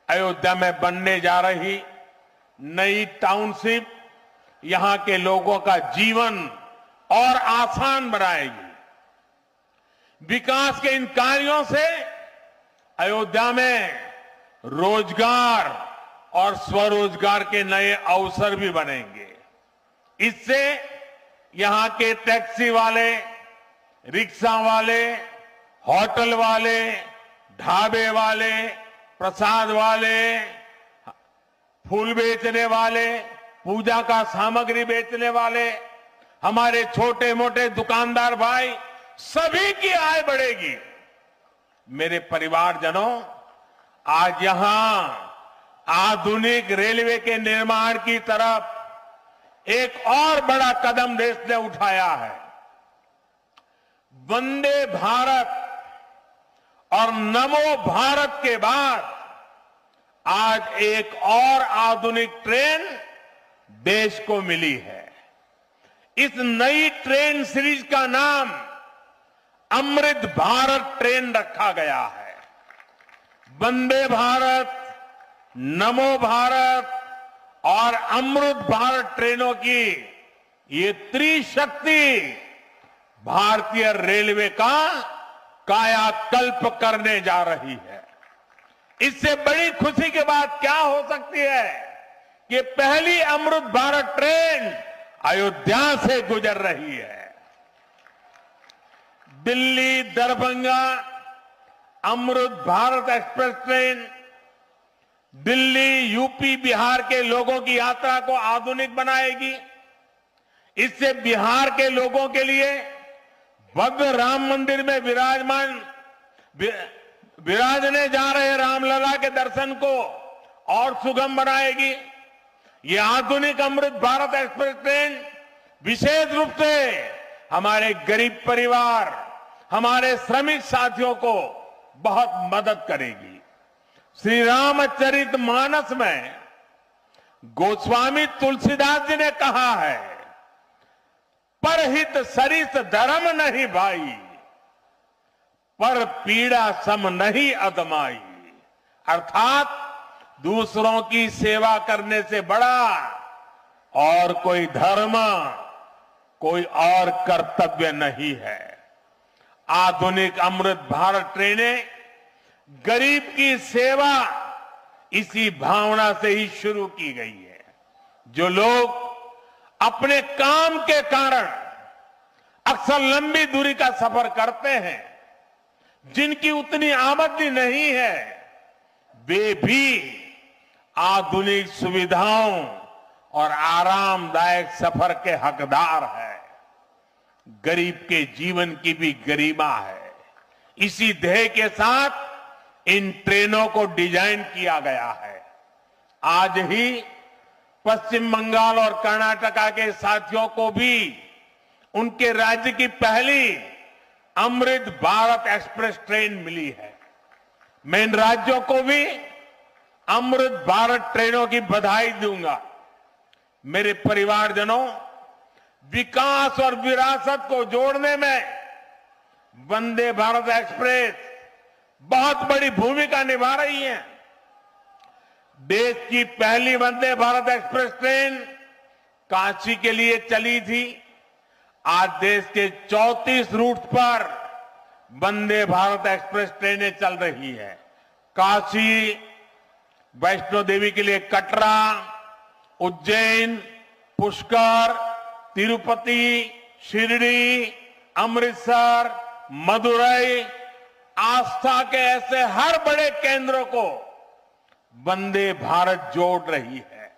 अयोध्या में बनने जा रही नई टाउनशिप यहां के लोगों का जीवन और आसान बनाएगी। विकास के इन कार्यों से अयोध्या में रोजगार और स्वरोजगार के नए अवसर भी बनेंगे। इससे यहां के टैक्सी वाले, रिक्शा वाले, होटल वाले, ढाबे वाले, प्रसाद वाले, फूल बेचने वाले, पूजा का सामग्री बेचने वाले, हमारे छोटे मोटे दुकानदार भाई, सभी की आय बढ़ेगी। मेरे परिवारजनों, आज यहां आधुनिक रेलवे के निर्माण की तरफ एक और बड़ा कदम देश ने उठाया है। वंदे भारत और नमो भारत के बाद आज एक और आधुनिक ट्रेन देश को मिली है। इस नई ट्रेन सीरीज का नाम अमृत भारत ट्रेन रखा गया है। वंदे भारत, नमो भारत और अमृत भारत ट्रेनों की ये त्रिशक्ति भारतीय रेलवे का कायाकल्प करने जा रही है। इससे बड़ी खुशी की बात क्या हो सकती है कि पहली अमृत भारत ट्रेन अयोध्या से गुजर रही है। Delhi Darbhanga Amrit Bharat express train Delhi, UP, Bihar के लोगों की यात्रा को आधुनिक बनाएगी। इससे बिहार के लोगों के लिए भव्य राम मंदिर में विराजने जा रहे रामलला के दर्शन को और सुगम बनाएगी। ये आधुनिक अमृत भारत एक्सप्रेस ट्रेन विशेष रूप से हमारे गरीब परिवार, हमारे श्रमिक साथियों को बहुत मदद करेगी। श्री रामचरित मानस में गोस्वामी तुलसीदास जी ने कहा है, परहित सरिस धर्म नहीं भाई, पर पीड़ा सम नहीं अदमाई। अर्थात दूसरों की सेवा करने से बड़ा और कोई धर्म, कोई और कर्तव्य नहीं है। आधुनिक अमृत भारत ट्रेनें गरीब की सेवा इसी भावना से ही शुरू की गई है। जो लोग अपने काम के कारण अक्सर लंबी दूरी का सफर करते हैं, जिनकी उतनी आमदनी नहीं है, वे भी आधुनिक सुविधाओं और आरामदायक सफर के हकदार हैं। गरीब के जीवन की भी गरिमा है। इसी ध्येय के साथ इन ट्रेनों को डिजाइन किया गया है। आज ही पश्चिम बंगाल और कर्नाटका के साथियों को भी उनके राज्य की पहली अमृत भारत एक्सप्रेस ट्रेन मिली है। मैं इन राज्यों को भी अमृत भारत ट्रेनों की बधाई दूंगा। मेरे परिवारजनों, विकास और विरासत को जोड़ने में वंदे भारत एक्सप्रेस बहुत बड़ी भूमिका निभा रही है। देश की पहली वंदे भारत एक्सप्रेस ट्रेन काशी के लिए चली थी। आज देश के 34 रूट पर वंदे भारत एक्सप्रेस ट्रेनें चल रही है। काशी, वैष्णो देवी के लिए कटरा, उज्जैन, पुष्कर, तिरुपति, शिरडी, अमृतसर, मदुरई, आस्था के ऐसे हर बड़े केंद्रों को वंदे भारत जोड़ रही है।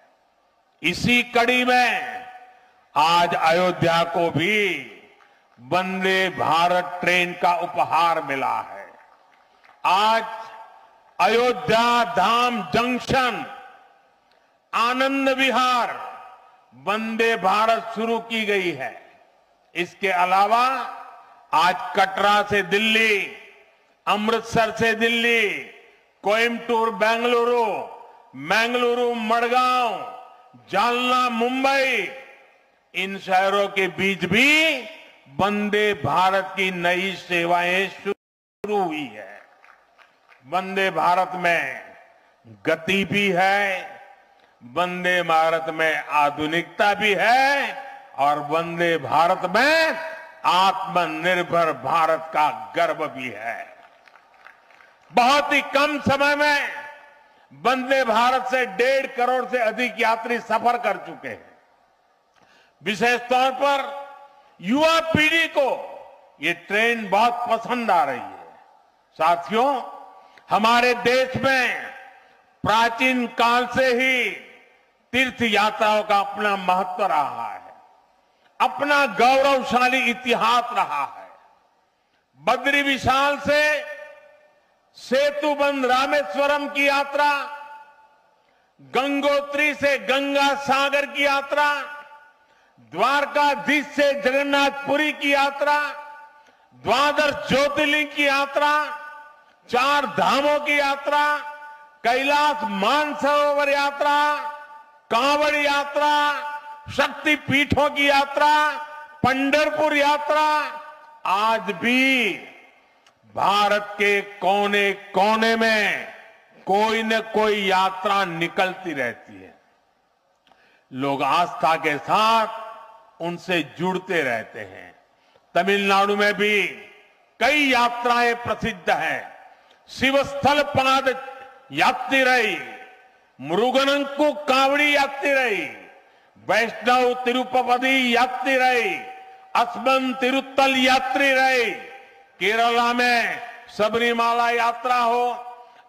इसी कड़ी में आज अयोध्या को भी वंदे भारत ट्रेन का उपहार मिला है। आज अयोध्या धाम जंक्शन, आनंद विहार वंदे भारत शुरू की गई है। इसके अलावा आज कटरा से दिल्ली, अमृतसर से दिल्ली, कोयम्बटूर बेंगलुरु, मंगलुरु मडगांव, जालना मुंबई, इन शहरों के बीच भी वंदे भारत की नई सेवाएं शुरू हुई है। वंदे भारत में गति भी है, वंदे भारत में आधुनिकता भी है और वंदे भारत में आत्मनिर्भर भारत का गर्व भी है। बहुत ही कम समय में वंदे भारत से 1.5 करोड़ से अधिक यात्री सफर कर चुके हैं। विशेष तौर पर युवा पीढ़ी को ये ट्रेन बहुत पसंद आ रही है। साथियों, हमारे देश में प्राचीन काल से ही तीर्थ यात्राओं का अपना महत्व रहा है, अपना गौरवशाली इतिहास रहा है। बद्री विशाल से सेतुबंध रामेश्वरम की यात्रा, गंगोत्री से गंगा सागर की यात्रा, द्वारकाधीश से जगन्नाथपुरी की यात्रा, द्वादश ज्योतिर्लिंग की यात्रा, 4 धामों की यात्रा, कैलाश मानसरोवर यात्रा, कांवड़ यात्रा, शक्ति पीठों की यात्रा, पंढरपुर यात्रा, आज भी भारत के कोने कोने में कोई न कोई यात्रा निकलती रहती है। लोग आस्था के साथ उनसे जुड़ते रहते हैं। तमिलनाडु में भी कई यात्राएं प्रसिद्ध हैं। शिवस्थल पाद यात्रिरई, मुरुगनंकु कावड़ी यात्रिरई, वैष्णव तिरुपति यात्रिरई, अस्मन तिरुत्तल यात्रिरई, केरला में सबरीमाला यात्रा हो,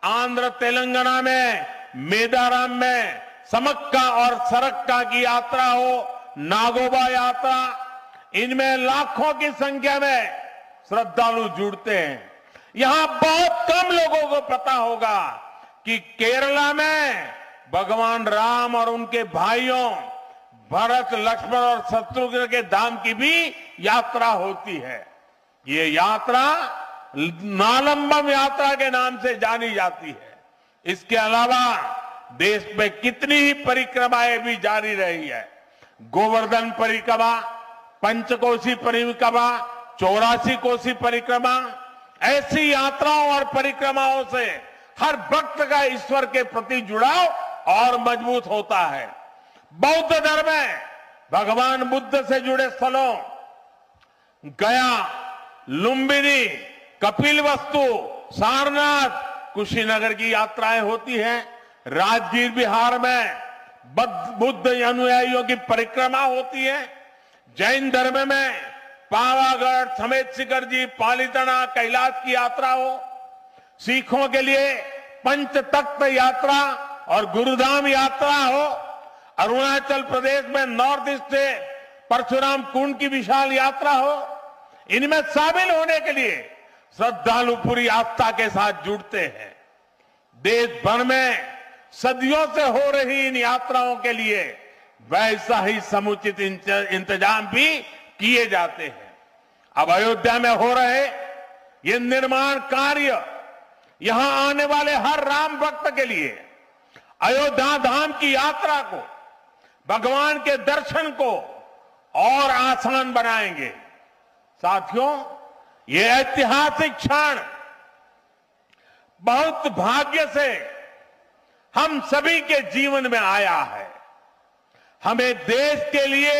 आंध्र तेलंगाना में मेदाराम में समक्का और सरक्का की यात्रा हो, नागोबा यात्रा, इनमें लाखों की संख्या में श्रद्धालु जुड़ते हैं। यहां बहुत कम लोगों को पता होगा कि केरला में भगवान राम और उनके भाइयों भरत, लक्ष्मण और शत्रुघ्न के धाम की भी यात्रा होती है। ये यात्रा नालंबम यात्रा के नाम से जानी जाती है। इसके अलावा देश में कितनी ही परिक्रमाएं भी जारी रही है। गोवर्धन परिक्रमा, पंचकोशी परिक्रमा, 84 कोसी परिक्रमा, ऐसी यात्राओं और परिक्रमाओं से हर भक्त का ईश्वर के प्रति जुड़ाव और मजबूत होता है। बौद्ध धर्म में भगवान बुद्ध से जुड़े स्थलों गया, लुम्बिनी, कपिलवस्तु, सारनाथ, कुशीनगर की यात्राएं होती हैं। राजगीर बिहार में बुद्ध अनुयायियों की परिक्रमा होती है। जैन धर्म में पावागढ़, समेत शिखर जी, पालीताना, कैलाश की यात्रा हो। सिखों के लिए पंच तख्त यात्रा और गुरुधाम यात्रा हो। अरुणाचल प्रदेश में नॉर्थ ईस्ट से परशुराम कुंड की विशाल यात्रा हो। इनमें शामिल होने के लिए श्रद्धालु पूरी आस्था के साथ जुड़ते हैं। देश भर में सदियों से हो रही इन यात्राओं के लिए वैसा ही समुचित इंतजाम भी किए जाते हैं। अब अयोध्या में हो रहे ये निर्माण कार्य यहां आने वाले हर राम भक्त के लिए अयोध्या धाम की यात्रा को, भगवान के दर्शन को और आसान बनाएंगे। साथियों, ये ऐतिहासिक क्षण बहुत भाग्य से हम सभी के जीवन में आया है। हमें देश के लिए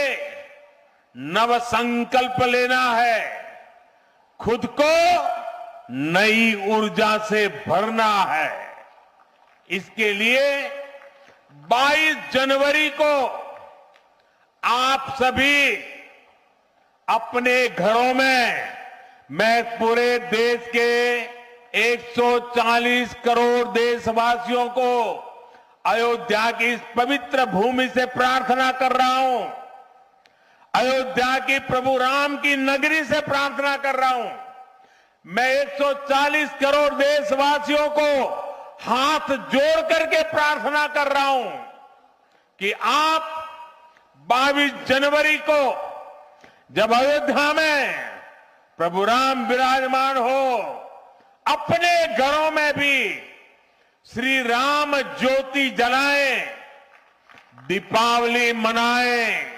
नव संकल्प लेना है, खुद को नई ऊर्जा से भरना है। इसके लिए 22 जनवरी को आप सभी अपने घरों में, मैं पूरे देश के 140 करोड़ देशवासियों को अयोध्या की इस पवित्र भूमि से प्रार्थना कर रहा हूं। अयोध्या की प्रभु राम की नगरी से प्रार्थना कर रहा हूं। मैं 140 करोड़ देशवासियों को हाथ जोड़ करके प्रार्थना कर रहा हूं कि आप 22 जनवरी को जब अयोध्या में प्रभु राम विराजमान हो, अपने घरों में भी श्री राम ज्योति जलाएं, दीपावली मनाएं,